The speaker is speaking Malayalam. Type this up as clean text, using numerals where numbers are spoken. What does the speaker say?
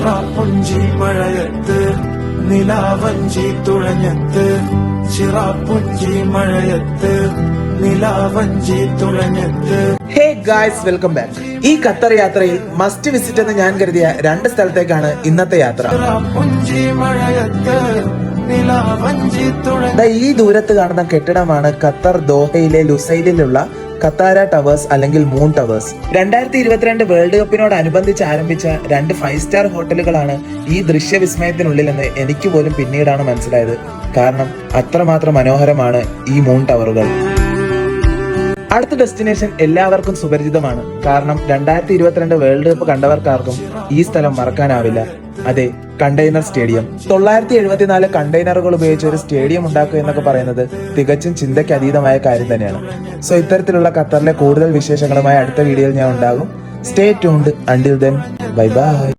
ചിറാപ്പുഞ്ചി മഴയത്ത് നിലാവഞ്ചി തുഴഞ്ഞത്ത് ചിറാപ്പുഞ്ചി മഴയത്ത് നിലാവഞ്ചി തുഴഞ്ഞത്ത്. Hey guys, welcome back. ഈ ഖത്തർ യാത്രയിൽ മസ്റ്റ് വിസിറ്റ് എന്ന് ഞാൻ കരുതിയ 2 സ്ഥലത്തേക്കാണ് ഇന്നത്തെ യാത്ര. ഈ ദൂരത്ത് കാണുന്ന കെട്ടിടമാണ് ഖത്തർ ദോഹയിലെ ലുസൈലിലുള്ള ഖത്താര ടവേഴ്സ് അല്ലെങ്കിൽ മൂൺ ടവേഴ്സ്. 2022 വേൾഡ് കപ്പിനോടനുബന്ധിച്ച് ആരംഭിച്ച 2 5 സ്റ്റാർ ഹോട്ടലുകളാണ് ഈ ദൃശ്യവിസ്മയത്തിനുള്ളിലെന്ന് എനിക്ക് പോലും പിന്നീടാണ് മനസ്സിലായത്. കാരണം അത്രമാത്രം മനോഹരമാണ് ഈ മൂൺ ടവറുകൾ. അടുത്ത ഡെസ്റ്റിനേഷൻ എല്ലാവർക്കും സുപരിചിതമാണ്. കാരണം 2022 വേൾഡ് കപ്പ് കണ്ടവർക്കാർക്കും ഈ സ്ഥലം മറക്കാനാവില്ല. അതെ, കണ്ടെയ്നർ സ്റ്റേഡിയം. 974 കണ്ടെയ്നറുകൾ ഉപയോഗിച്ച് ഒരു സ്റ്റേഡിയം ഉണ്ടാക്കുക എന്നൊക്കെ പറയുന്നത് തികച്ചും ചിന്തയ്ക്ക് അതീതമായ കാര്യം തന്നെയാണ്. സോ ഇത്തരത്തിലുള്ള ഖത്തറിലെ കൂടുതൽ വിശേഷങ്ങളുമായി അടുത്ത വീഡിയോയിൽ ഞാൻ ഉണ്ടാകും. Stay tuned. Until then, bye bye.